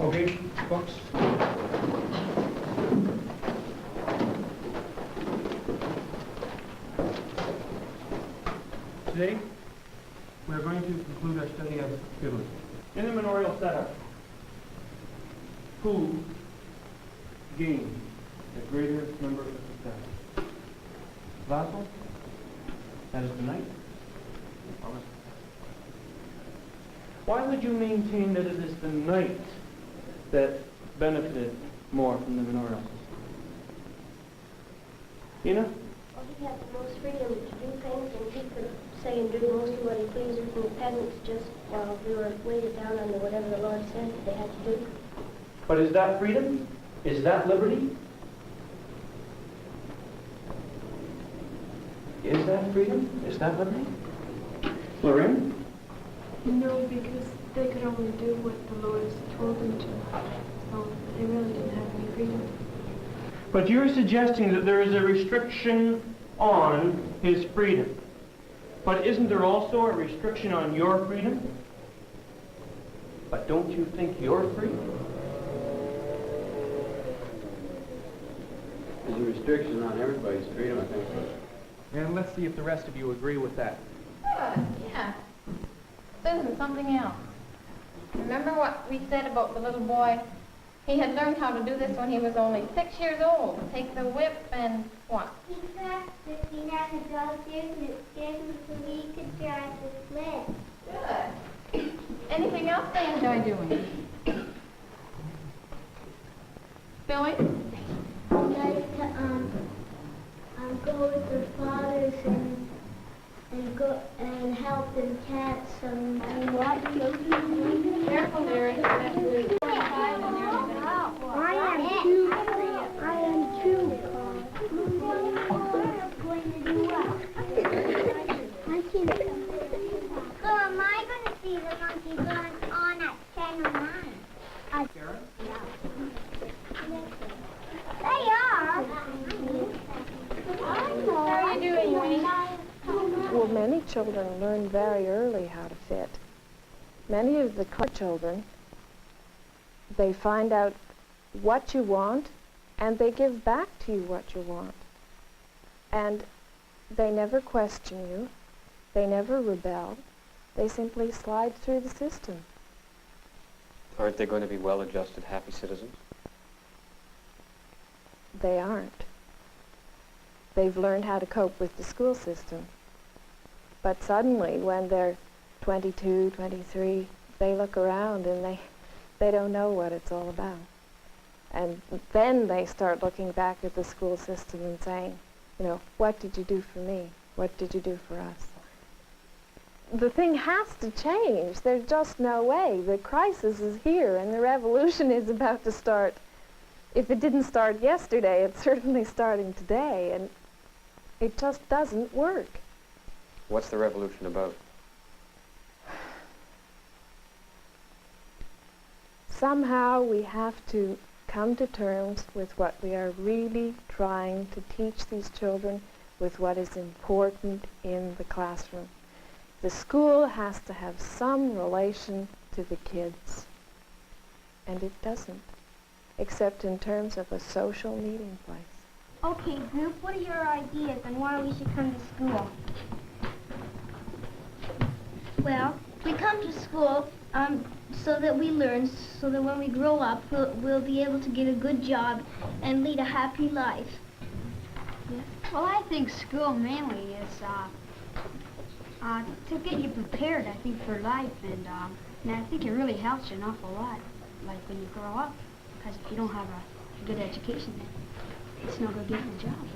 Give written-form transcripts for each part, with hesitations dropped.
Okay, folks. Today, we are going to conclude our study of Italy. In the manorial setup, who gained the greater number of successes? Vassal? That is the knight? Why would you maintain that it is the knight that benefited more from the manorial system? Ina? Well, he had the most freedom to do things, and he could say and do most of what he pleased, and the peasants just, they were weighted down under whatever the Lord said that they had to do. But is that freedom? Is that liberty? Is that freedom? Is that liberty? Lorraine? No, because they could only do what the Lord told them to. So they really didn't have any freedom. But you're suggesting that there is a restriction on his freedom. But isn't there also a restriction on your freedom? But don't you think you're free? There's a restriction on everybody's freedom, I think. And let's see if the rest of you agree with that. Yeah. Susan, something else. Remember what we said about the little boy? He had learned how to do this when he was only 6 years old. Take the whip and what? He practiced being on the dog years and it scared him so he could drive the sled. Good. Anything else they enjoy doing? Billy? Like to go with their fathers and go and help them catch some what? Careful, Larry. I am too. Going to do what? I can't. So am I going to see the monkey going on at 10 or 9? They are. How are you doing, Winnie? Well, many children learn very early how to fit. Many of the children, they find out what you want, and they give back to you what you want. And they never question you. They never rebel. They simply slide through the system. Aren't they going to be well-adjusted, happy citizens? They aren't. They've learned how to cope with the school system. But suddenly, when they're 22, 23, they look around and they don't know what it's all about. And then they start looking back at the school system and saying, you know, what did you do for me? What did you do for us? The thing has to change. There's just no way. The crisis is here and the revolution is about to start. If it didn't start yesterday, it's certainly starting today, and it just doesn't work. What's the revolution about? Somehow we have to come to terms with what we are really trying to teach these children, with what is important in the classroom. The school has to have some relation to the kids, and it doesn't, except in terms of a social meeting place. Okay, group, what are your ideas on why we should come to school? Well, we come to school so that we learn, so that when we grow up, we'll be able to get a good job and lead a happy life. Yeah. Well, I think school mainly is to get you prepared, I think, for life, and I think it really helps you an awful lot, like when you grow up, because if you don't have a good education, then it's no good getting a job.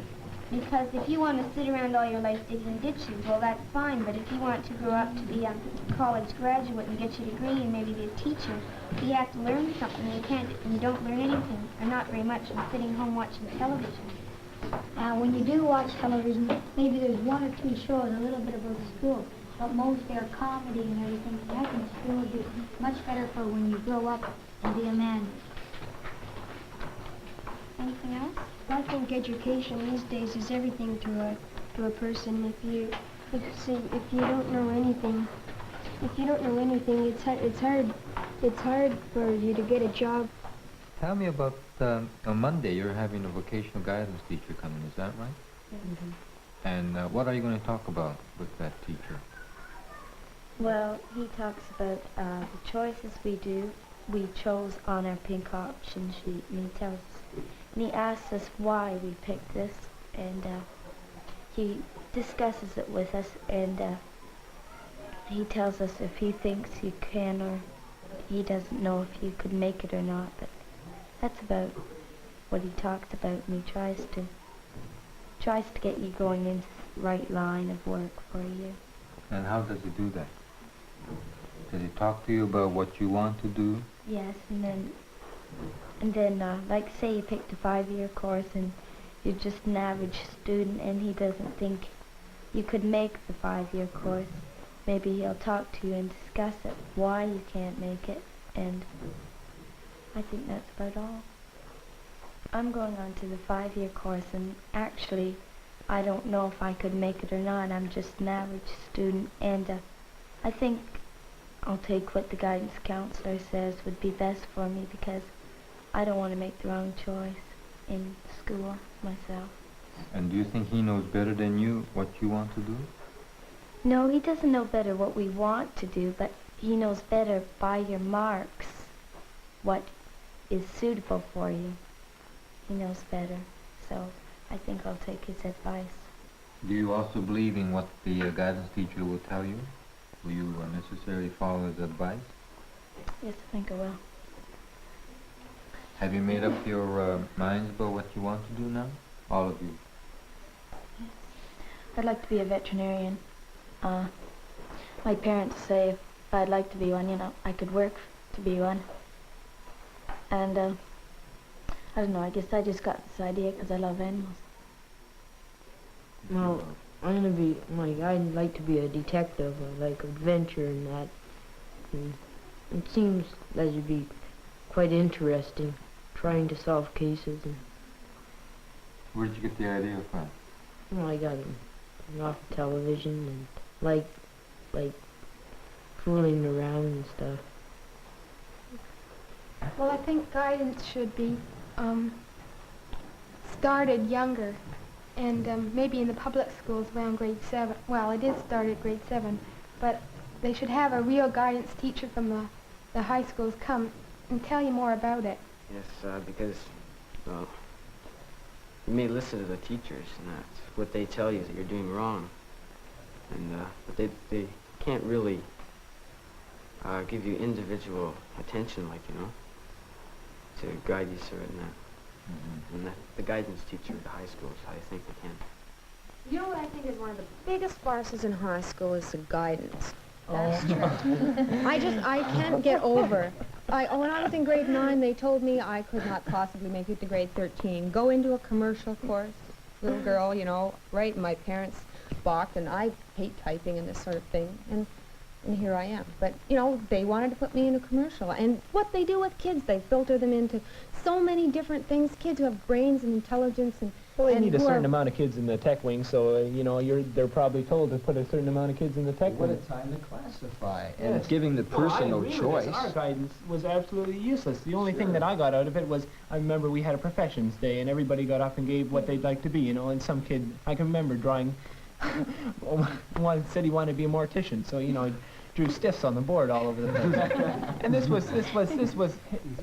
Because if you want to sit around all your life digging ditches, well, that's fine, but if you want to grow up to be a college graduate and get your degree and maybe be a teacher, you have to learn something. You don't learn anything, or not very much, from sitting home watching television. When you do watch television, maybe there's one or two shows a little bit about school, but most are comedy and everything. So I think school would be much better for when you grow up and be a man. Anything else? I think education these days is everything to a person. If you don't know anything, it's hard it's hard for you to get a job. Tell me about, on Monday you're having a vocational guidance teacher coming, is that right? Mm-hmm. And what are you going to talk about with that teacher? Well, he talks about the choices we chose on our pink option sheet, and he asks us why we picked this, and he discusses it with us, and he tells us if he thinks you can, or he doesn't know if you could make it or not, but that's about what he talks about, and he tries to get you going into the right line of work for you. And how does he do that? Does he talk to you about what you want to do? Yes, and then like say you picked a 5-year course and you're just an average student and he doesn't think you could make the 5-year course. Maybe he'll talk to you and discuss it, why you can't make it, and I think that's about all. I'm going on to the 5-year course, and actually I don't know if I could make it or not. I'm just an average student, and I think I'll take what the guidance counselor says would be best for me, because I don't want to make the wrong choice in school myself. And do you think he knows better than you what you want to do? No, he doesn't know better what we want to do, but he knows better by your marks what is suitable for you. He knows better, so I think I'll take his advice. Do you also believe in what the guidance teacher will tell you? Will you necessarily follow his advice? Yes, I think I will. Have you made up your minds about what you want to do now? All of you? Yes. I'd like to be a veterinarian. My parents say if I'd like to be one, you know, I could work to be one. And I don't know, I guess I just got this idea because I love animals. Well, I'd like to be a detective, or like adventure and that. And it seems that it'd be quite interesting, trying to solve cases. And where did you get the idea from? well, I got it off television and like fooling around and stuff. Well, I think guidance should be started younger, and maybe in the public schools around grade 7. Well, it is started at grade 7, but they should have a real guidance teacher from the high schools come and tell you more about it. Yes, because, well, you may listen to the teachers, and that's what they tell you that you're doing wrong. And, but they can't really give you individual attention, like, you know, to guide you through it and that. Mm-hmm. And the guidance teacher at the high schools, I think they can. You know what I think is one of the biggest farces in high school is the guidance. That's true. I can't get over. When I was in grade 9, they told me I could not possibly make it to grade 13. Go into a commercial course, little girl, you know, right? My parents balked, and I hate typing and this sort of thing, and here I am. But, you know, they wanted to put me in a commercial, and what they do with kids, they filter them into so many different things. Kids who have brains and intelligence and well, they need a certain amount of kids in the tech wing, so, you know, they're probably told to put a certain amount of kids in the tech wing. What a time to classify, and Yes. giving the person no choice. Our guidance was absolutely useless. The only thing that I got out of it was, I remember we had a professions day, and everybody got up and gave what they'd like to be, you know, and some kid, I can remember drawing, one said he wanted to be a mortician, so, you know, he drew stiffs on the board all over the place. And this was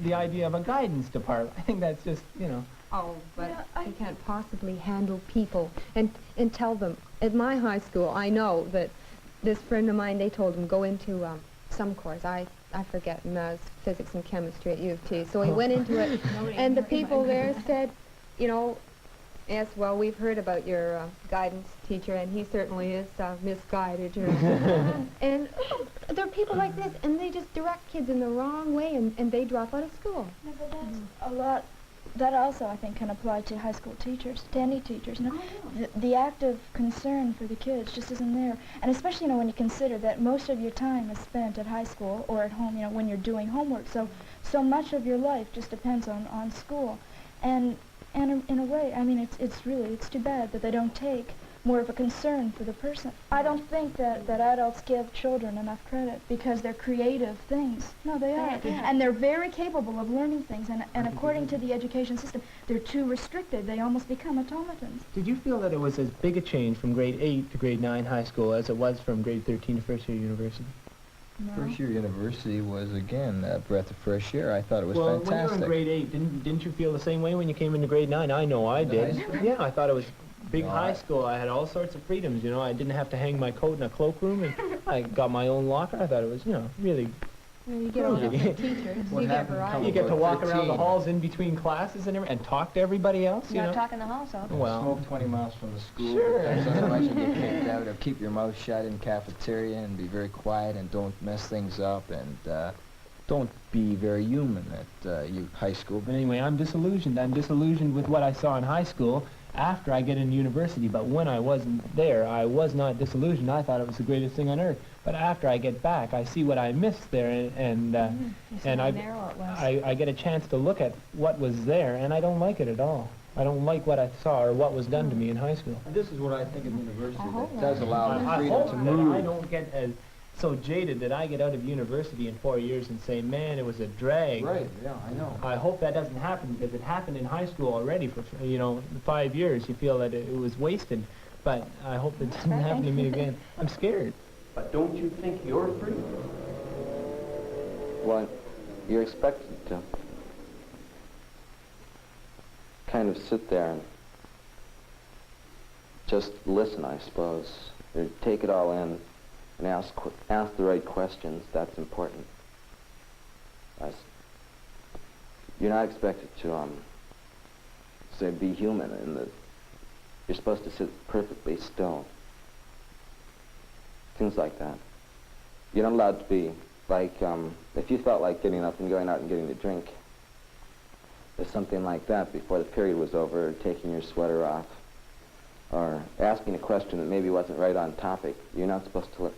the idea of a guidance department. I think that's just, you know. Oh, but I can't possibly handle people and tell them. At my high school, I know that this friend of mine, they told him go into some course. I forget, maths, physics, and chemistry at U of T. So he went into it, and the people there said, you know, yes, well, we've heard about your guidance teacher, and he certainly is misguided, you know. And there are people like this, and they just direct kids in the wrong way, and they drop out of school. No, but that's a lot. That also, I think, can apply to high school teachers, to any teachers. You know, the active concern for the kids just isn't there. And especially, you know, when you consider that most of your time is spent at high school or at home, you know, when you're doing homework. So much of your life just depends on school. And in a way, I mean, it's too bad that they don't take more of a concern for the person. I don't think that adults give children enough credit because they're creative things. No, they are. And they're very capable of learning things, and according to the education system, they're too restricted. They almost become automatons. Did you feel that it was as big a change from grade 8 to grade 9 high school as it was from grade 13 to first year university? No. First year university was, again, a breath of fresh air. I thought it was fantastic. When you were in grade 8, didn't you feel the same way when you came into grade 9? I know I did. Yeah, I thought it was big high school. I had all sorts of freedoms, you know. I didn't have to hang my coat in a cloakroom, and I got my own locker. I thought it was, you know, really You get all the teachers. You get variety. You get to walk around the halls in between classes and talk to everybody else, you know. Not talking the halls off. Well, Smoke 20 miles from the school. Sure. Because otherwise you get kicked out. Or keep your mouth shut in cafeteria and be very quiet and don't mess things up and don't be very human at high school. But anyway, I'm disillusioned. I'm disillusioned with what I saw in high school after I get into university. But when I wasn't there, I was not disillusioned. I thought it was the greatest thing on earth. But after I get back, I see what I missed there, and I get a chance to look at what was there, and I don't like it at all. I don't like what I saw or what was done to me in high school. This is what I think of university that does allow the freedom to I move. don't get so jaded that I get out of university in 4 years and say, man, it was a drag. Right, yeah, I know. I hope that doesn't happen, because it happened in high school already for, 5 years. You feel that it was wasted, but I hope it doesn't happen to me again. I'm scared. But don't you think you're free? Well, you're expected to kind of sit there and just listen, I suppose. Or take it all in and ask the right questions. That's important. You're not expected to, say, be human, in that you're supposed to sit perfectly still. Things like that. You're not allowed to be, like, if you felt like getting up and going out and getting a drink, or something like that before the period was over, or taking your sweater off, or asking a question that maybe wasn't right on topic, you're not supposed to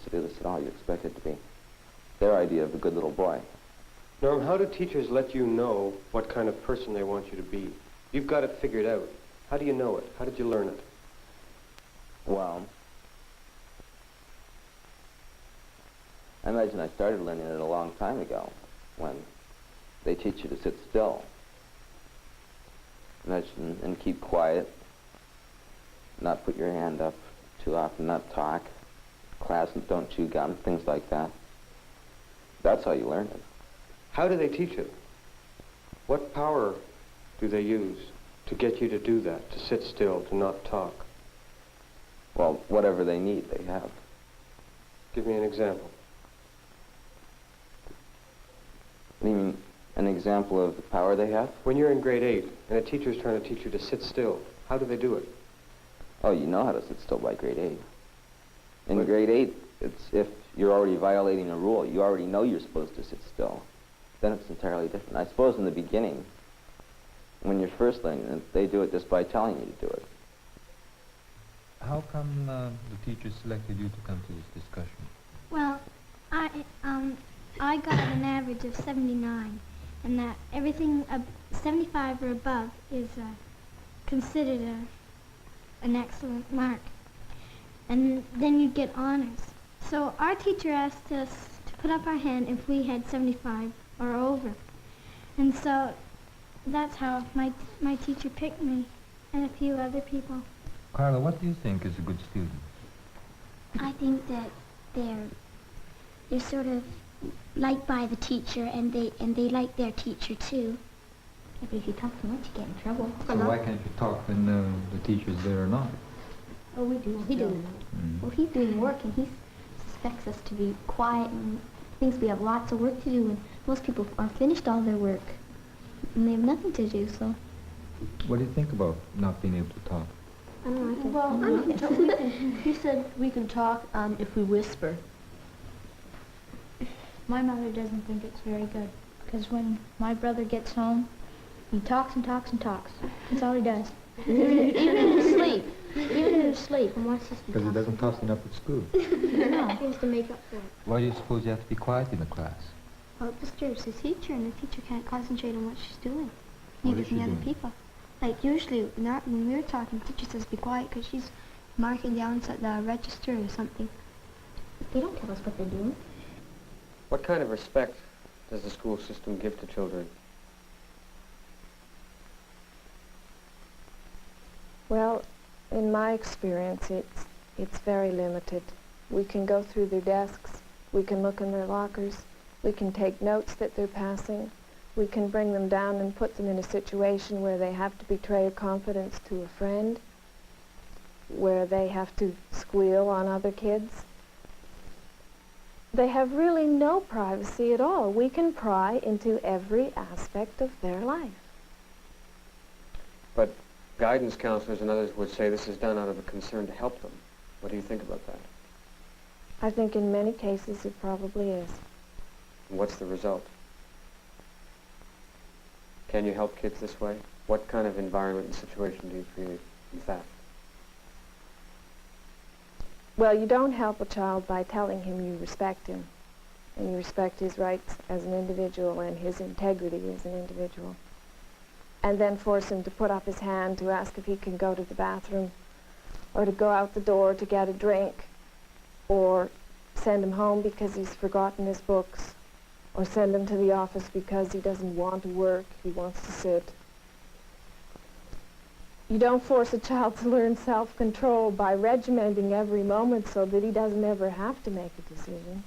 do this at all. You're expected to be their idea of a good little boy. Norm, how do teachers let you know what kind of person they want you to be? You've got it figured out. How do you know it? How did you learn it? Well, I imagine I started learning it a long time ago, when they teach you to sit still. Imagine, and keep quiet, not put your hand up too often, not talk, class, and don't chew gum, things like that. That's how you learn it. How do they teach it? What power do they use to get you to do that, to sit still, to not talk? Well, whatever they need, they have. Give me an example. You mean an example of the power they have? When you're in grade 8 and a teacher's trying to teach you to sit still, how do they do it? Oh, you know how to sit still by grade 8. In grade 8, it's if you're already violating a rule, you already know you're supposed to sit still. Then it's entirely different. I suppose in the beginning, when you're first learning it, they do it just by telling you to do it. How come the teacher selected you to come to this discussion? Well, I got an average of 79, and that everything 75 or above is considered an excellent mark. And then you'd get honors. So our teacher asked us to put up our hand if we had 75 or over. And so that's how my teacher picked me and a few other people. Carla, what do you think is a good student? I think that they're sort of liked by the teacher, and they like their teacher too. But if you talk too much, you get in trouble. So why can't you talk when the teacher's there or not? Oh, we do. We do. Well, he's doing work, and he expects us to be quiet and thinks we have lots of work to do, and most people aren't finished all their work, and they have nothing to do, so. What do you think about not being able to talk? I don't know. Well, he said we can talk if we whisper. My mother doesn't think it's very good, because when my brother gets home, he talks and talks and talks. That's all he does. Even in his sleep. Even in his sleep. And wants us to Because he doesn't talk enough at school. No, he has to make up for it. Why do you suppose you have to be quiet in the class? Well, it disturbs his teacher, and the teacher can't concentrate on what she's doing. What Neither is she can other doing? people. Like, usually, not when we're talking, the teacher says be quiet, because she's marking down at the register or something. They don't tell us what they're doing. What kind of respect does the school system give to children? Well, in my experience, it's very limited. We can go through their desks, we can look in their lockers, we can take notes that they're passing, we can bring them down and put them in a situation where they have to betray a confidence to a friend, where they have to squeal on other kids. They have really no privacy at all. We can pry into every aspect of their life. But guidance counselors and others would say this is done out of a concern to help them. What do you think about that? I think in many cases it probably is. And what's the result? Can you help kids this way? What kind of environment and situation do you create, in fact? Well, you don't help a child by telling him you respect him, and you respect his rights as an individual and his integrity as an individual, and then force him to put up his hand to ask if he can go to the bathroom, or to go out the door to get a drink, or send him home because he's forgotten his books, or send him to the office because he doesn't want to work, he wants to sit. You don't force a child to learn self-control by regimenting every moment so that he doesn't ever have to make a decision.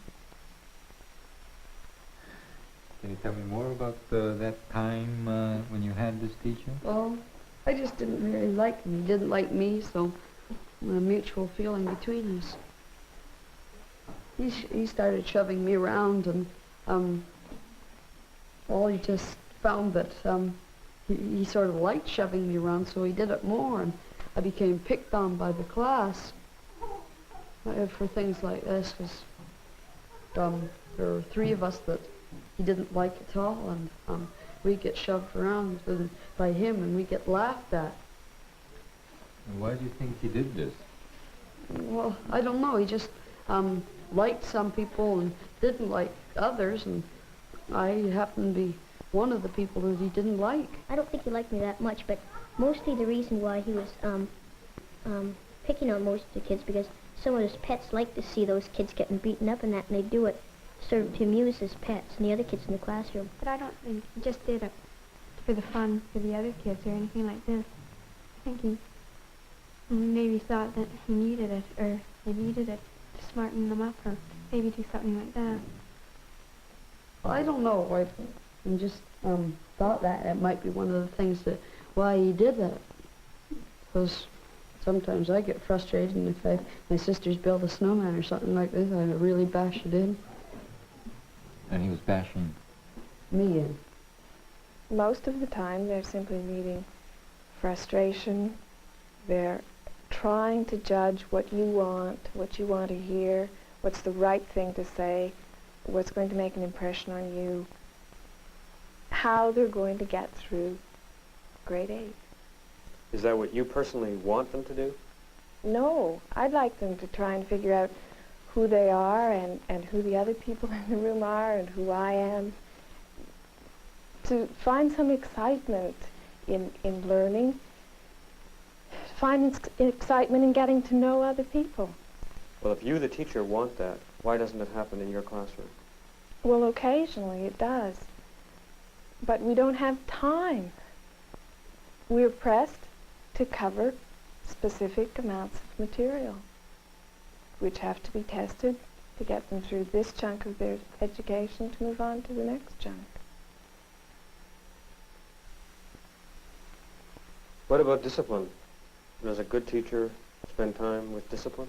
Can you tell me more about that time when you had this teacher? Well, I just didn't really like him. He didn't like me, so a mutual feeling between us. He started shoving me around, and well, he just found that he sort of liked shoving me around, so he did it more, and I became picked on by the class for things like this, because there were 3 of us that he didn't like at all, and we get shoved around by him, and we get laughed at. And why do you think he did this? Well, I don't know. He just liked some people and didn't like others, and I happened to be one of the people that he didn't like. I don't think he liked me that much, but mostly the reason why he was picking on most of the kids, because some of his pets like to see those kids getting beaten up and that, and they do it sort of to amuse his pets and the other kids in the classroom. But I don't think he just did it for the fun for the other kids or anything like this. I think he maybe thought that he needed it, or they needed it to smarten them up, or maybe do something like that. Well, I don't know. I just thought that it might be one of the things that why he did that. Because sometimes I get frustrated, and if my sisters build a snowman or something like this, I really bash it in. And he was bashing me in. Most of the time they're simply meeting frustration. They're trying to judge what you want to hear, what's the right thing to say, what's going to make an impression on you, how they're going to get through grade 8. Is that what you personally want them to do? No, I'd like them to try and figure out who they are and who the other people in the room are and who I am. To find some excitement in learning, find excitement in getting to know other people. Well, if you, the teacher, want that, why doesn't it happen in your classroom? Well, occasionally it does. But we don't have time. We're pressed to cover specific amounts of material, which have to be tested to get them through this chunk of their education to move on to the next chunk. What about discipline? Does a good teacher spend time with discipline?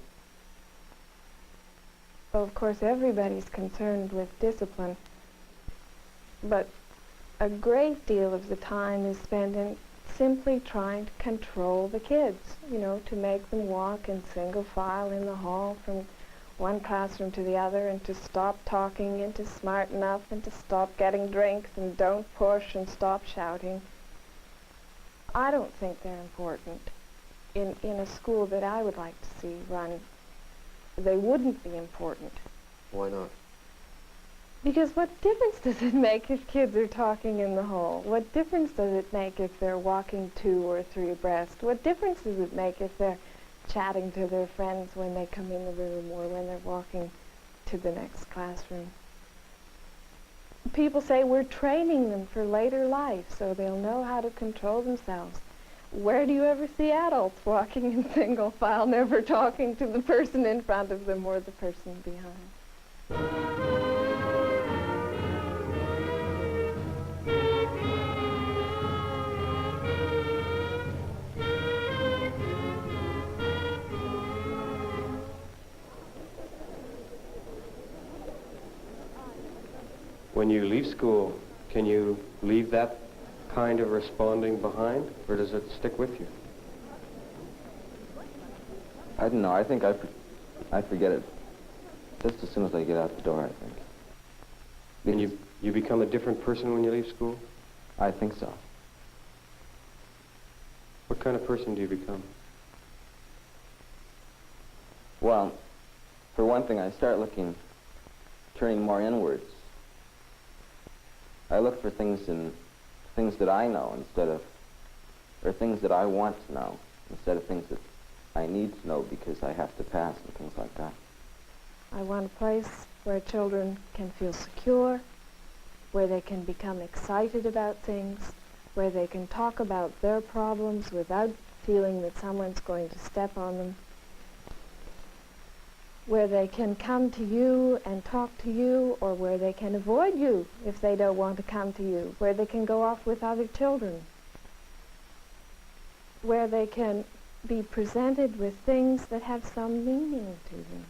Well, of course, everybody's concerned with discipline, but a great deal of the time is spent in simply trying to control the kids, to make them walk in single file in the hall from one classroom to the other, and to stop talking, and to smarten up, and to stop getting drinks, and don't push, and stop shouting. I don't think they're important in a school that I would like to see run. They wouldn't be important. Why not? Because what difference does it make if kids are talking in the hall? What difference does it make if they're walking 2 or 3 abreast? What difference does it make if they're chatting to their friends when they come in the room or when they're walking to the next classroom. People say we're training them for later life so they'll know how to control themselves. Where do you ever see adults walking in single file, never talking to the person in front of them or the person behind? When you leave school, can you leave that kind of responding behind, or does it stick with you? I don't know. I think I forget it just as soon as I get out the door, I think. And you become a different person when you leave school? I think so. What kind of person do you become? Well, for one thing, I start turning more inwards. I look for things that I know or things that I want to know, instead of things that I need to know because I have to pass and things like that. I want a place where children can feel secure, where they can become excited about things, where they can talk about their problems without feeling that someone's going to step on them, where they can come to you and talk to you, or where they can avoid you if they don't want to come to you, where they can go off with other children, where they can be presented with things that have some meaning to them.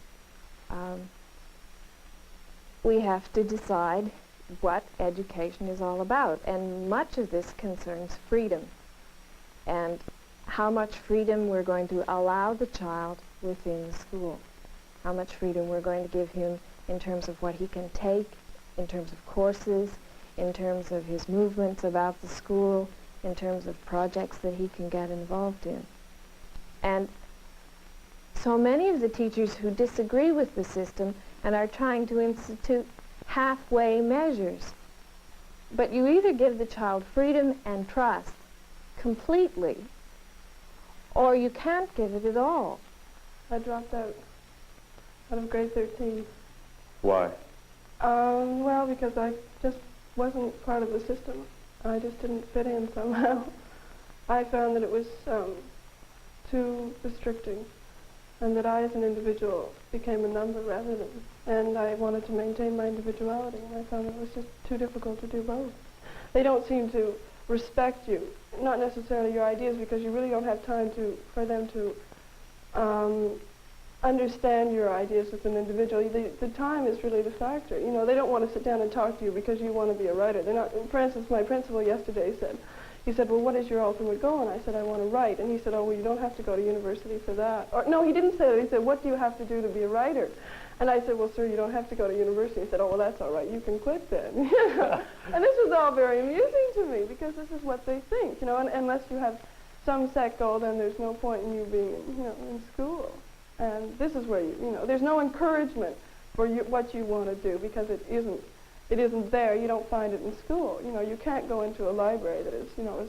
We have to decide what education is all about, and much of this concerns freedom and how much freedom we're going to allow the child within school, how much freedom we're going to give him in terms of what he can take, in terms of courses, in terms of his movements about the school, in terms of projects that he can get involved in. And so many of the teachers who disagree with the system and are trying to institute halfway measures. But you either give the child freedom and trust completely, or you can't give it at all. I dropped out of grade 13. Why? Well, because I just wasn't part of the system. I just didn't fit in somehow. I found that it was too restricting, and that I as an individual became a number rather than, and I wanted to maintain my individuality, and I found it was just too difficult to do both. They don't seem to respect you, not necessarily your ideas, because you really don't have time for them to understand your ideas as an individual. The time is really the factor. You know, they don't want to sit down and talk to you because you want to be a writer. They're not. For instance, my principal yesterday said, he said, well, what is your ultimate goal? And I said, I want to write. And he said, oh, well, you don't have to go to university for that. Or, no, he didn't say that. He said, what do you have to do to be a writer? And I said, well, sir, you don't have to go to university. He said, oh, well, that's all right. You can quit then. And this was all very amusing to me, because this is what they think, you know, and unless you have some set goal, then there's no point in you being, in school. And this is where there's no encouragement for what you want to do, because it isn't there. You don't find it in school. You know, you can't go into a library that is, as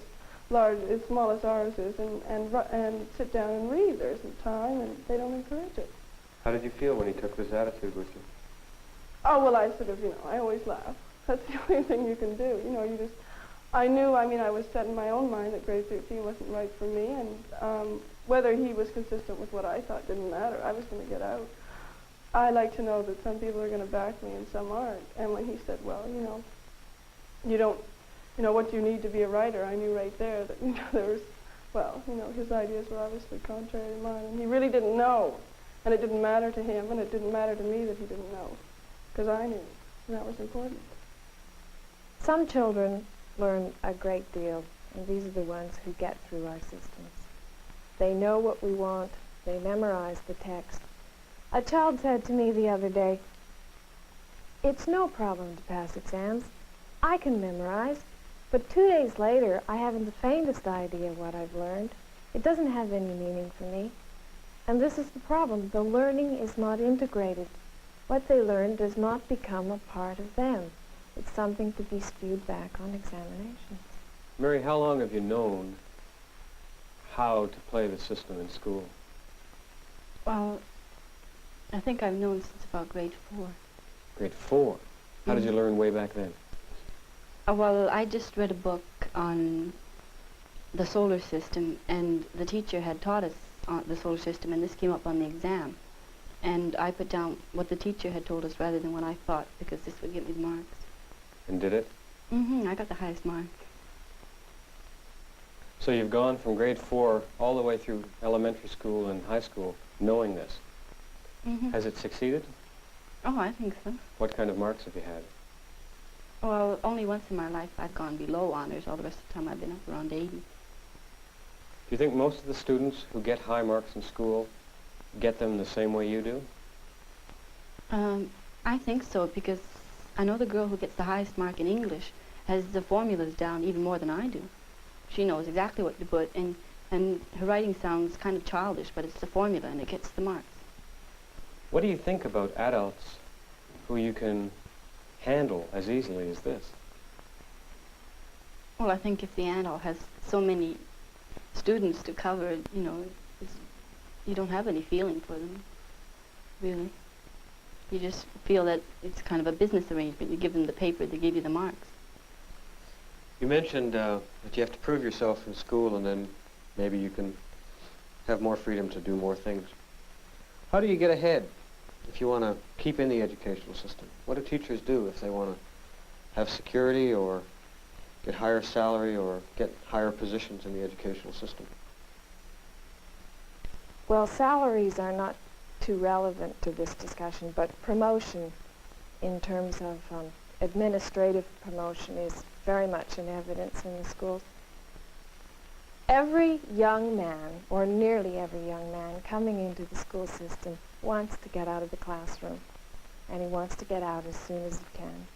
large, as small as ours is, and sit down and read. There isn't time, and they don't encourage it. How did you feel when he took this attitude with you? Oh, well, I sort of, I always laugh. That's the only thing you can do. I knew, I was set in my own mind that grade 13 wasn't right for me, and whether he was consistent with what I thought didn't matter. I was going to get out. I like to know that some people are going to back me and some aren't. And when he said, well, you don't, what you need to be a writer, I knew right there that, there was, well, his ideas were obviously contrary to mine. And he really didn't know. And it didn't matter to him, and it didn't matter to me that he didn't know, because I knew, and that was important. Some children learn a great deal, and these are the ones who get through our systems. They know what we want. They memorize the text. A child said to me the other day, it's no problem to pass exams. I can memorize, but 2 days later, I haven't the faintest idea what I've learned. It doesn't have any meaning for me. And this is the problem. The learning is not integrated. What they learn does not become a part of them. It's something to be spewed back on examinations. Mary, how long have you known how to play the system in school? Well, I think I've known since about grade 4. Grade 4? How did you learn way back then? Well, I just read a book on the solar system, and the teacher had taught us on the solar system, and this came up on the exam. And I put down what the teacher had told us rather than what I thought, because this would give me the marks. And did it? I got the highest mark. So you've gone from grade 4 all the way through elementary school and high school knowing this. Has it succeeded? Oh, I think so. What kind of marks have you had? Well, only once in my life I've gone below honors. All the rest of the time I've been up around 80. Do you think most of the students who get high marks in school get them the same way you do? I think so, because I know the girl who gets the highest mark in English has the formulas down even more than I do. She knows exactly what to put, and her writing sounds kind of childish, but it's the formula and it gets the marks. What do you think about adults who you can handle as easily as this? Well, I think if the adult has so many students to cover, you know, you don't have any feeling for them, really. You just feel that it's kind of a business arrangement. You give them the paper, they give you the marks. You mentioned that you have to prove yourself in school, and then maybe you can have more freedom to do more things. How do you get ahead if you want to keep in the educational system? What do teachers do if they want to have security or get higher salary or get higher positions in the educational system? Well, salaries are not too relevant to this discussion, but promotion in terms of administrative promotion is very much in evidence in the schools. Every young man, or nearly every young man, coming into the school system wants to get out of the classroom, and he wants to get out as soon as he can.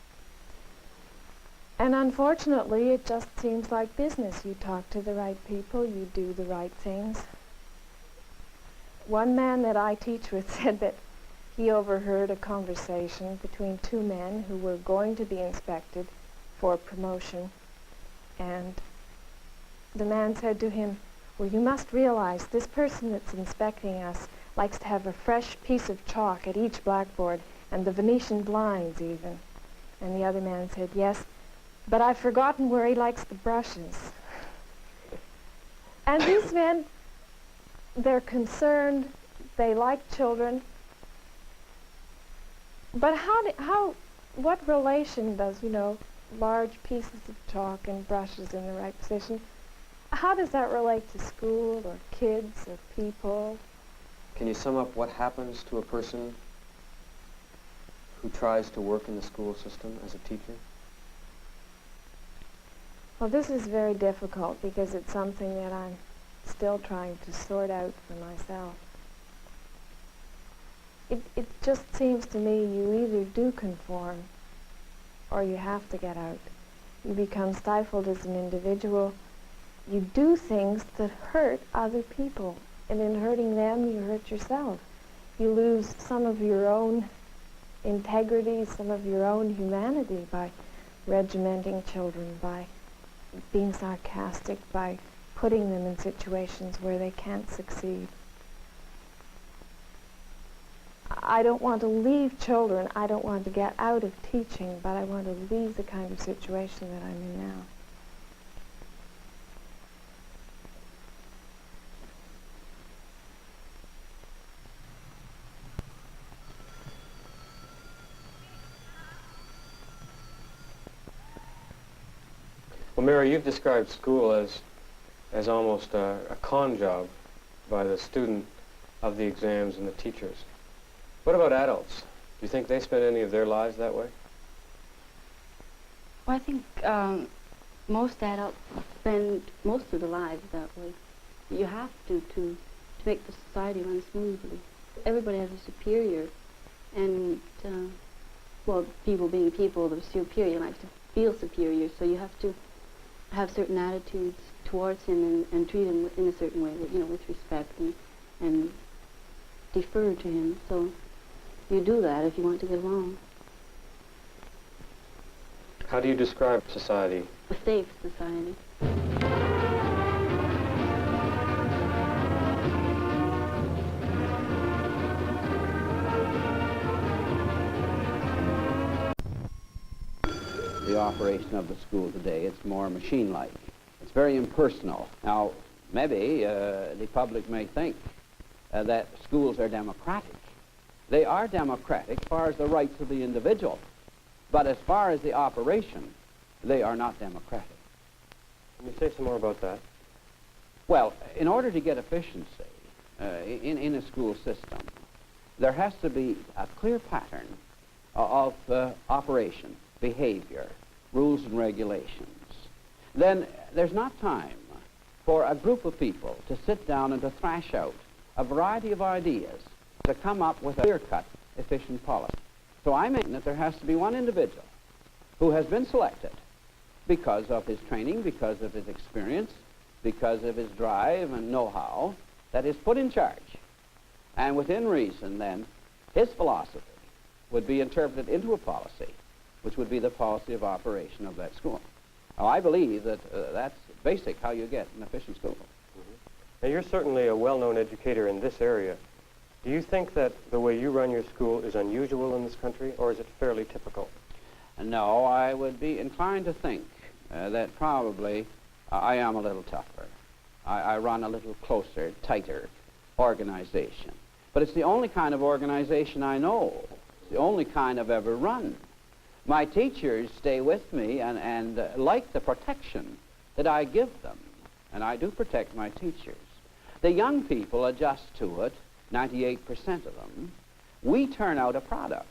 And unfortunately, it just seems like business. You talk to the right people, you do the right things. One man that I teach with said that he overheard a conversation between two men who were going to be inspected for promotion, and the man said to him, "Well, you must realize this person that's inspecting us likes to have a fresh piece of chalk at each blackboard, and the Venetian blinds even." And the other man said, "Yes, but I've forgotten where he likes the brushes." And these men, they're concerned, they like children, but what relation does, you know, large pieces of chalk and brushes in the right position, how does that relate to school or kids or people? Can you sum up what happens to a person who tries to work in the school system as a teacher? Well, this is very difficult because it's something that I'm still trying to sort out for myself. It just seems to me you either do conform or you have to get out. You become stifled as an individual. You do things that hurt other people, and in hurting them, you hurt yourself. You lose some of your own integrity, some of your own humanity by regimenting children, by being sarcastic, by putting them in situations where they can't succeed. I don't want to leave children, I don't want to get out of teaching, but I want to leave the kind of situation that I'm in now. Well, Mary, you've described school as almost a con job by the student of the exams and the teachers. What about adults? Do you think they spend any of their lives that way? Well, I think most adults spend most of their lives that way. You have to make the society run smoothly. Everybody has a superior, and well, people being people, the superior likes to feel superior, so you have to have certain attitudes towards him and treat him in a certain way, you know, with respect and defer to him. So you do that if you want to get along. How do you describe society? A safe society. the operation of the school today. It's more machine-like. It's very impersonal. Now, maybe the public may think that schools are democratic. They are democratic as far as the rights of the individual, but as far as the operation, they are not democratic. Can you say some more about that? Well, in order to get efficiency in a school system, there has to be a clear pattern of operation, behavior, rules and regulations. Then there's not time for a group of people to sit down and to thrash out a variety of ideas to come up with a clear-cut, efficient policy. So I mean that there has to be one individual who has been selected because of his training, because of his experience, because of his drive and know-how, that is put in charge. And within reason, then, his philosophy would be interpreted into a policy, which would be the policy of operation of that school. Now, I believe that that's basic how you get an efficient school. Now, you're certainly a well-known educator in this area. Do you think that the way you run your school is unusual in this country, or is it fairly typical? No, I would be inclined to think that probably I am a little tougher. I run a little closer, tighter organization. But it's the only kind of organization I know. It's the only kind I've ever run. My teachers stay with me and like the protection that I give them. And I do protect my teachers. The young people adjust to it, 98% of them. We turn out a product.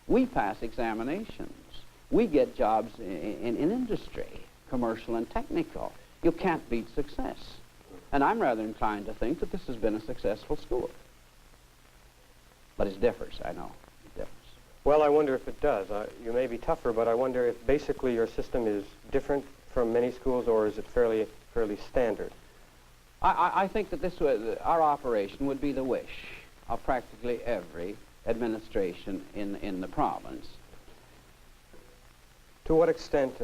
We pass examinations. We get jobs in industry, commercial and technical. You can't beat success. And I'm rather inclined to think that this has been a successful school. But it differs, I know. It differs. Well, I wonder if it does. You may be tougher, but I wonder if basically your system is different from many schools, or is it fairly standard? I think that our operation would be the wish of practically every administration in the province. To what extent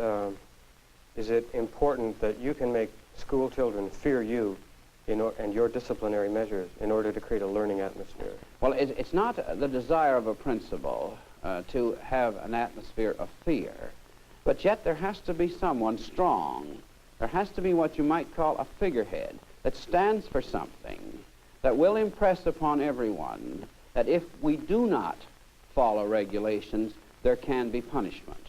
is it important that you can make school children fear you and your disciplinary measures in order to create a learning atmosphere? Well, it's not the desire of a principal to have an atmosphere of fear, but yet there has to be someone strong. There has to be what you might call a figurehead that stands for something, that will impress upon everyone that if we do not follow regulations, there can be punishment.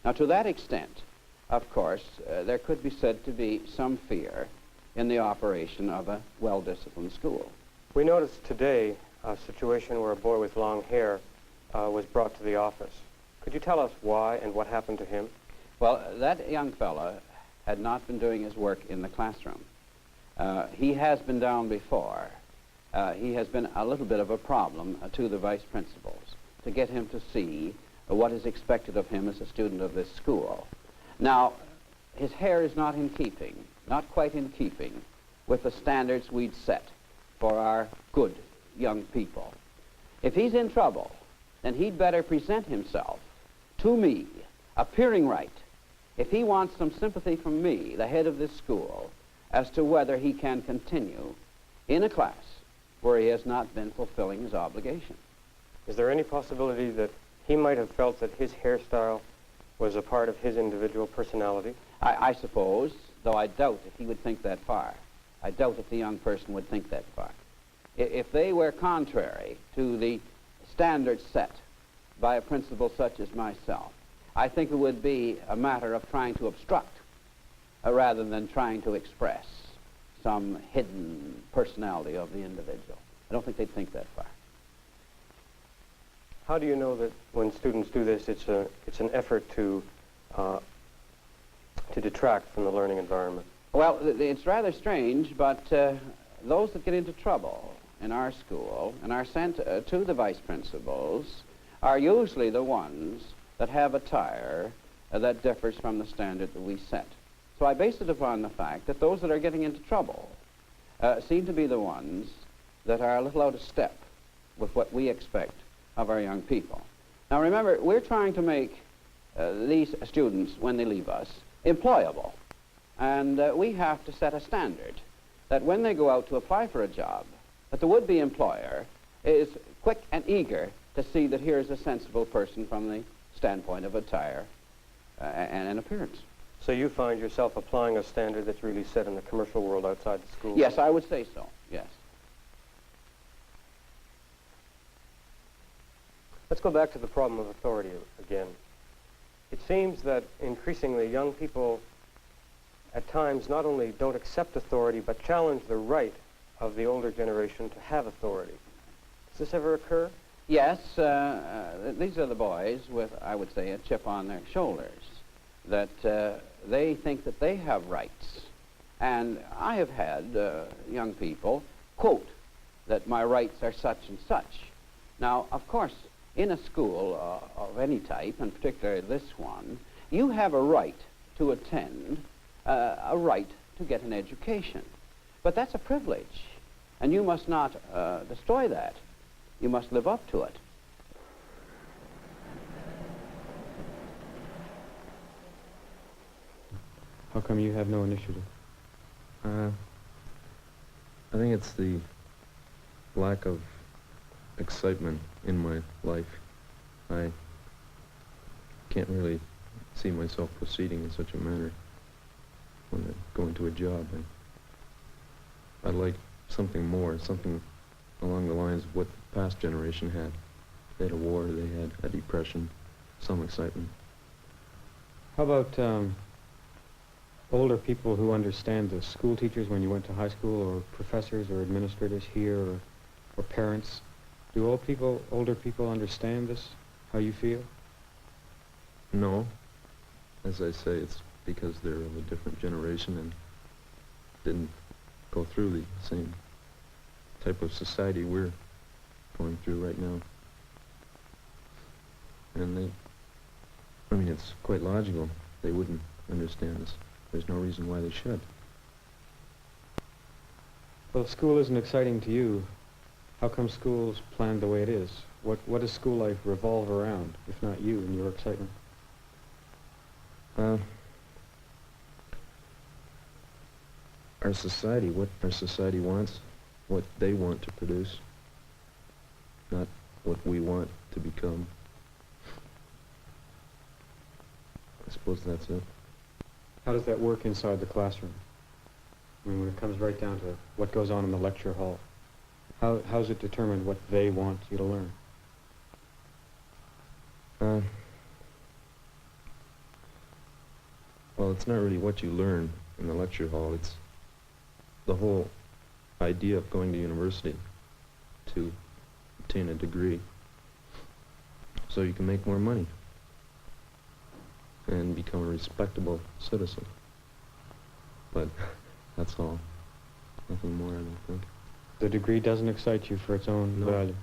Now, to that extent, of course, there could be said to be some fear in the operation of a well-disciplined school. We noticed today a situation where a boy with long hair was brought to the office. Could you tell us why and what happened to him? Well, that young fella had not been doing his work in the classroom. He has been down before. He has been a little bit of a problem to the vice principals to get him to see what is expected of him as a student of this school. Now, his hair is not in keeping, not quite in keeping with the standards we'd set for our good young people. If he's in trouble, then he'd better present himself to me, appearing right, if he wants some sympathy from me, the head of this school, as to whether he can continue in a class where he has not been fulfilling his obligation. Is there any possibility that he might have felt that his hairstyle was a part of his individual personality? I suppose, though I doubt if he would think that far. I doubt if the young person would think that far. If they were contrary to the standards set by a principal such as myself, I think it would be a matter of trying to obstruct rather than trying to express some hidden personality of the individual. I don't think they'd think that far. How do you know that when students do this, it's an effort to detract from the learning environment? Well, it's rather strange, but those that get into trouble in our school and are sent to the vice principals are usually the ones that have attire that differs from the standard that we set. So I base it upon the fact that those that are getting into trouble seem to be the ones that are a little out of step with what we expect of our young people. Now remember, we're trying to make these students, when they leave us, employable. And we have to set a standard that when they go out to apply for a job, that the would-be employer is quick and eager to see that here's a sensible person from the standpoint of attire and an appearance. So you find yourself applying a standard that's really set in the commercial world outside the school? Yes, I would say so, yes. Let's go back to the problem of authority again. It seems that increasingly young people at times not only don't accept authority, but challenge the right of the older generation to have authority. Does this ever occur? Yes, these are the boys with, I would say, a chip on their shoulders, that they think that they have rights. And I have had young people quote that my rights are such and such. Now, of course, in a school of any type, and particularly this one, you have a right to attend, a right to get an education. But that's a privilege, and you must not destroy that. You must live up to it. How come you have no initiative? I think it's the lack of excitement in my life. I can't really see myself proceeding in such a manner when I go into a job. I'd like something more, something along the lines of what the past generation had. They had a war, they had a depression, some excitement. How about older people who understand this? School teachers when you went to high school, or professors or administrators here, or parents? Do older people understand this, how you feel? No. As I say, it's because they're of a different generation and didn't go through the same type of society we're going through right now. And I mean, it's quite logical. They wouldn't understand this. There's no reason why they should. Well, if school isn't exciting to you, how come school's planned the way it is? What does school life revolve around, if not you and your excitement? Our society, what our society wants, what they want to produce, not what we want to become. I suppose that's it. How does that work inside the classroom? I mean, when it comes right down to what goes on in the lecture hall, how's it determined what they want you to learn? Well, it's not really what you learn in the lecture hall. It's the whole idea of going to university to obtain a degree so you can make more money and become a respectable citizen. But that's all. Nothing more, I don't think. The degree doesn't excite you for its own value?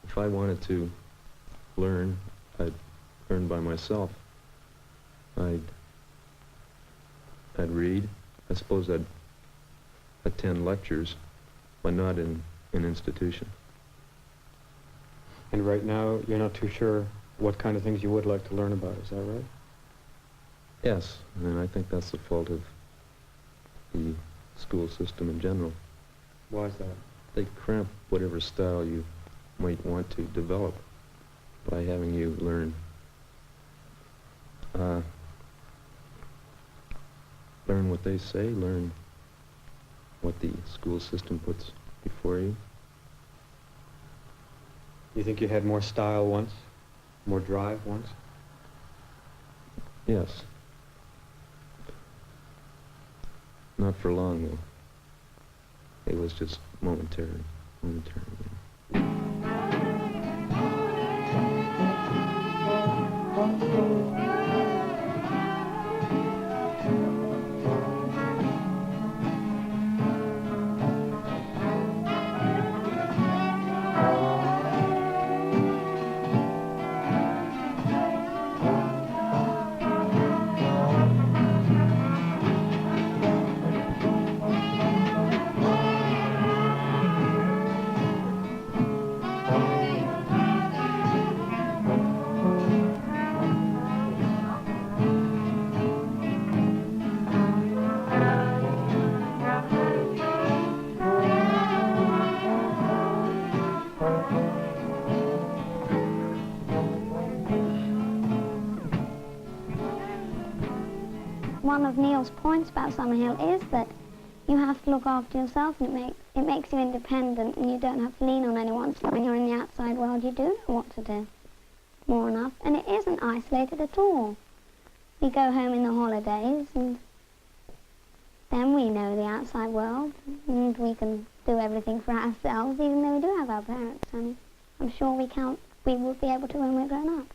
If I wanted to learn, I'd learn by myself. I'd read. I suppose I'd attend lectures, but not in an institution. And right now, you're not too sure what kind of things you would like to learn about, is that right? Yes, and I think that's the fault of the school system in general. Why is that? They cramp whatever style you might want to develop by having you learn what they say, learn what the school system puts before you. You think you had more style once? More drive once? Yes. Not for long, though. It was just momentary. one of Neill's points about Summerhill is that you have to look after yourself, and it makes you independent, and you don't have to lean on anyone. So when you're in the outside world, you do know what to do more enough, and it isn't isolated at all. We go home in the holidays, and then we know the outside world, and we can do everything for ourselves, even though we do have our parents, and I'm sure we will be able to when we're grown up.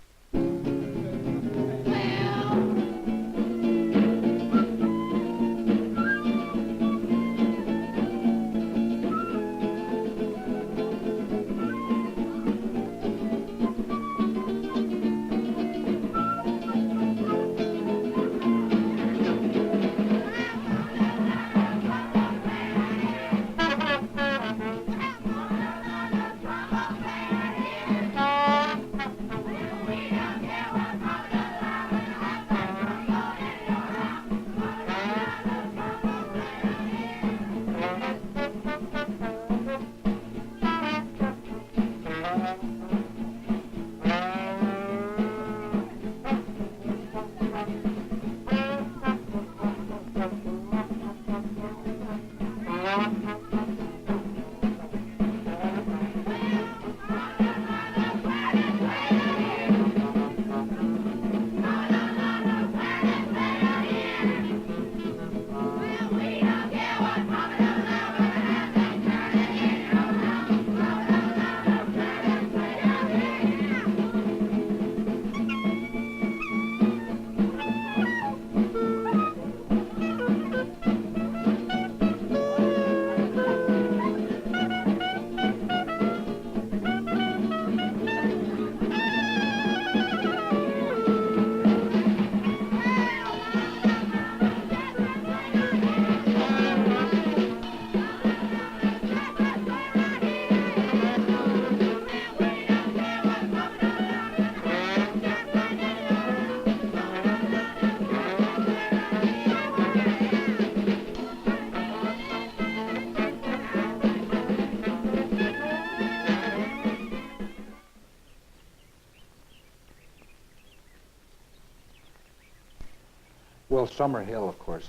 Well, Summerhill, of course,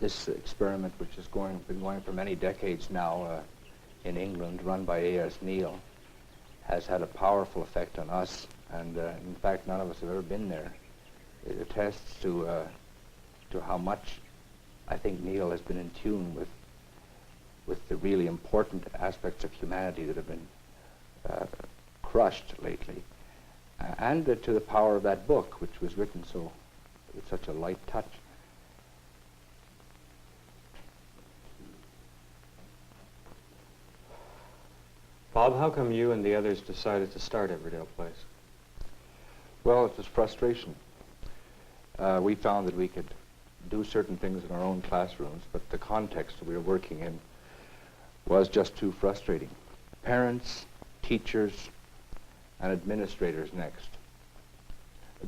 this experiment, which has been going for many decades now in England, run by A.S. NEILL, has had a powerful effect on us, and in fact, none of us have ever been there. It attests to how much I think NEILL has been in tune with the really important aspects of humanity that have been crushed lately, and to the power of that book, which was written with such a light touch. Bob, how come you and the others decided to start Everdale Place? Well, it was frustration. We found that we could do certain things in our own classrooms, but the context that we were working in was just too frustrating. Parents, teachers, and administrators next.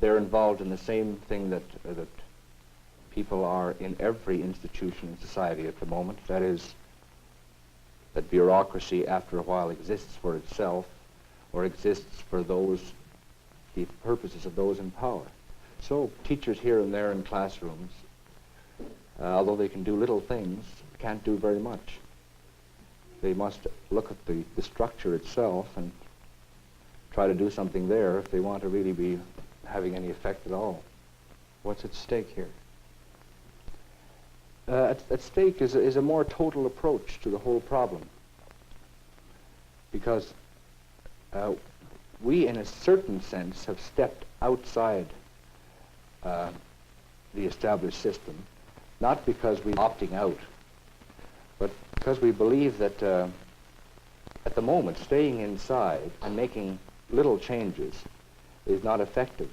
They're involved in the same thing that people are in every institution in society at the moment. That is, that bureaucracy after a while exists for itself, or exists for the purposes of those in power. So teachers here and there in classrooms, although they can do little things, can't do very much. They must look at the structure itself and try to do something there if they want to really be having any effect at all. What's at stake here? At stake is a more total approach to the whole problem. Because we, in a certain sense, have stepped outside the established system, not because we're opting out, but because we believe that at the moment, staying inside and making little changes is not effective.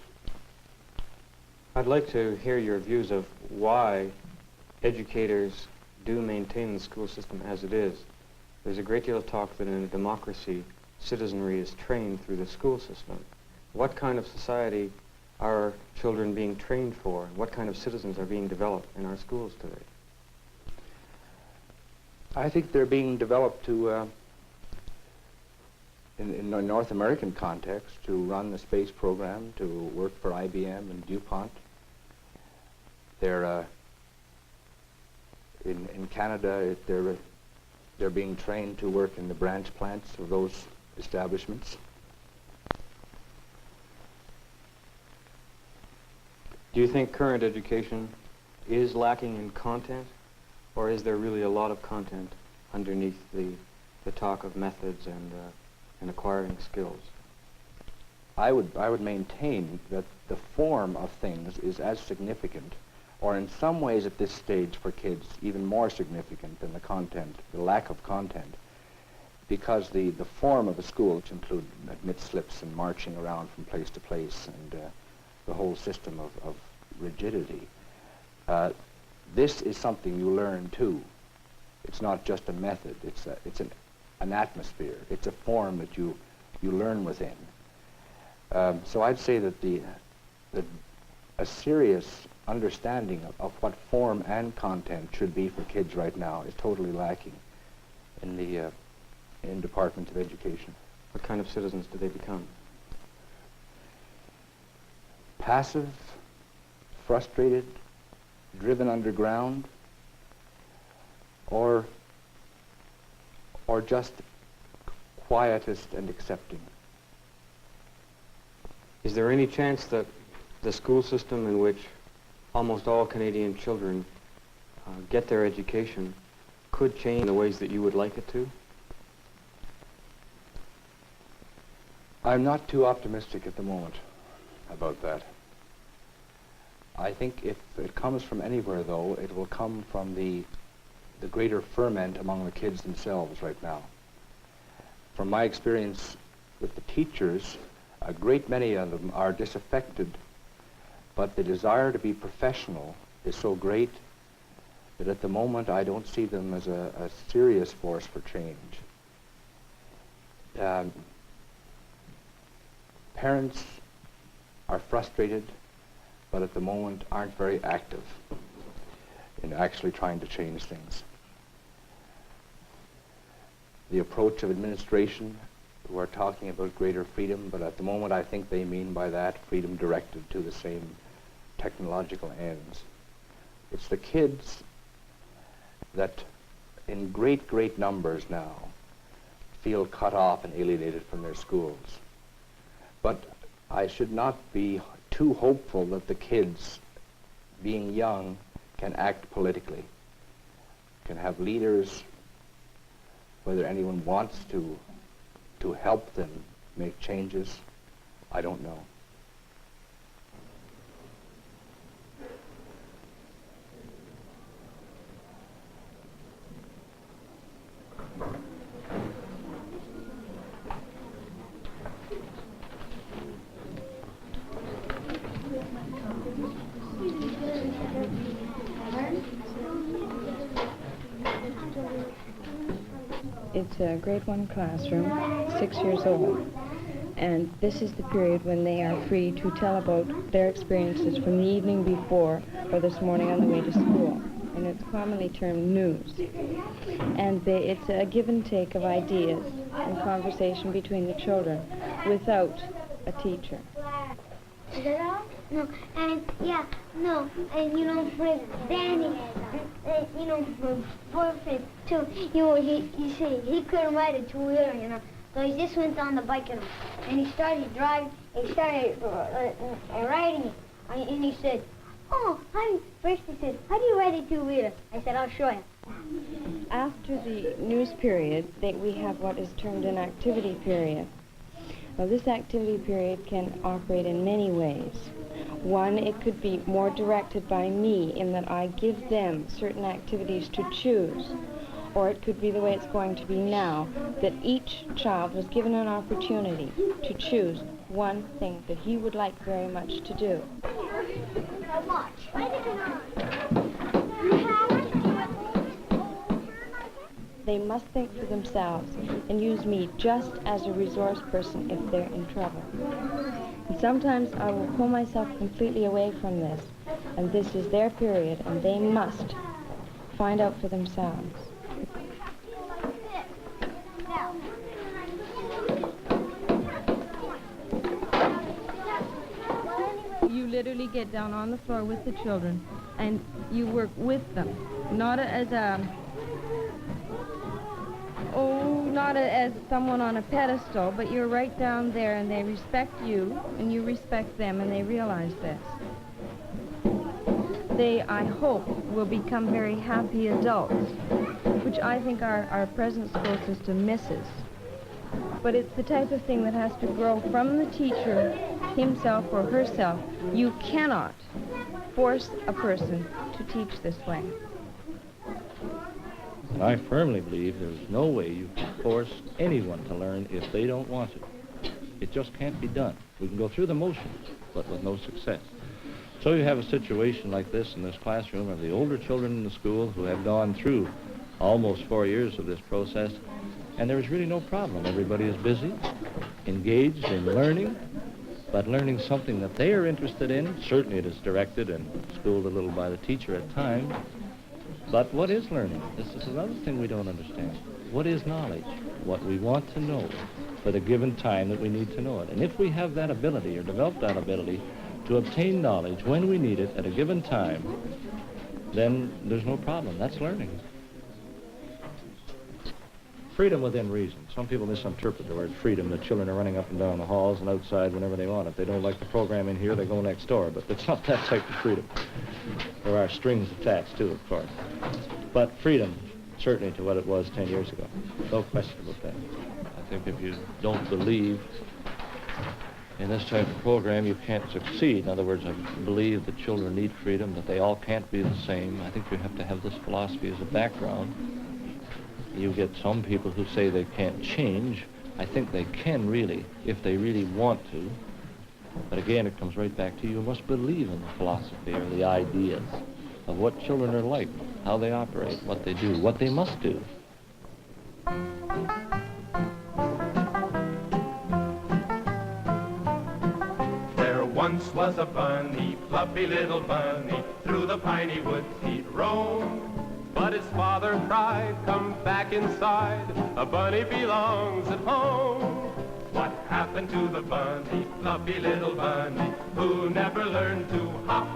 I'd like to hear your views of why educators do maintain the school system as it is. There's a great deal of talk that in a democracy, citizenry is trained through the school system. What kind of society are children being trained for? What kind of citizens are being developed in our schools today? I think they're being developed to, in a North American context, to run the space program, to work for IBM and DuPont. They're in Canada, they're being trained to work in the branch plants of those establishments. Do you think current education is lacking in content, or is there really a lot of content underneath the talk of methods and acquiring skills? I would maintain that the form of things is as significant, or in some ways at this stage for kids even more significant than the content, the lack of content, because the form of the school, which include admit slips and marching around from place to place and the whole system of rigidity, this is something you learn too. It's not just a method, it's an atmosphere, it's a form that you learn within. So I'd say that a serious understanding of what form and content should be for kids right now is totally lacking in the Department of Education. What kind of citizens do they become? Passive, frustrated, driven underground, or just quietist and accepting. Is there any chance that the school system in which almost all Canadian children get their education could change in the ways that you would like it to? I'm not too optimistic at the moment about that. I think if it comes from anywhere, though, it will come from the greater ferment among the kids themselves right now. From my experience with the teachers, a great many of them are disaffected, but the desire to be professional is so great that at the moment I don't see them as a serious force for change. Parents are frustrated, but at the moment aren't very active in actually trying to change things. The approach of administration, who are talking about greater freedom, but at the moment I think they mean by that freedom directed to the same technological ends. It's the kids that in great, great numbers now feel cut off and alienated from their schools. But I should not be too hopeful that the kids, being young, can act politically, can have leaders. Whether anyone wants to help them make changes, I don't know. It's a grade 1 classroom, 6 years old, and this is the period when they are free to tell about their experiences from the evening before or this morning on the way to school, and it's commonly termed news. And it's a give and take of ideas and conversation between the children without a teacher. Is that all? No, and yeah, no, and you know, for Danny, you know, for boyfriend too, you know, he said he couldn't ride a two-wheeler, you know, so he just went on the bike and he started driving, he started riding it, and he said, oh, first he said, how do you ride a two-wheeler? I said, I'll show you. After the news period, we have what is termed an activity period. Now, this activity period can operate in many ways. One, it could be more directed by me in that I give them certain activities to choose. Or it could be the way it's going to be now, that each child was given an opportunity to choose one thing that he would like very much to do. They must think for themselves and use me just as a resource person if they're in trouble. And sometimes I will pull myself completely away from this, and this is their period, and they must find out for themselves. You literally get down on the floor with the children and you work with them, not as someone on a pedestal, but you're right down there, and they respect you, and you respect them, and they realize this. They, I hope, will become very happy adults, which I think our present school system misses. But it's the type of thing that has to grow from the teacher himself or herself. You cannot force a person to teach this way. And I firmly believe there's no way you can force anyone to learn if they don't want to. It just can't be done. We can go through the motions, but with no success. So you have a situation like this in this classroom of the older children in the school who have gone through almost 4 years of this process, and there is really no problem. Everybody is busy, engaged in learning, but learning something that they are interested in. Certainly it is directed and schooled a little by the teacher at times. But what is learning? This is another thing we don't understand. What is knowledge? What we want to know for the given time that we need to know it. And if we have that ability or develop that ability to obtain knowledge when we need it at a given time, then there's no problem. That's learning. Freedom within reason. Some people misinterpret the word freedom. The children are running up and down the halls and outside whenever they want. If they don't like the program in here, they go next door. But it's not that type of freedom. There are strings attached to it, of course. But freedom, certainly to what it was 10 years ago. No question about that. I think if you don't believe in this type of program, you can't succeed. In other words, I believe that children need freedom, that they all can't be the same. I think you have to have this philosophy as a background. You get some people who say they can't change. I think they can really, if they really want to. But again, it comes right back to you must believe in the philosophy or the ideas of what children are like, how they operate, what they do, what they must do. There once was a bunny, fluffy little bunny, through the piney woods he'd roam. But his father cried, come back inside, a bunny belongs at home. What happened to the bunny, fluffy little bunny, who never learned to hop?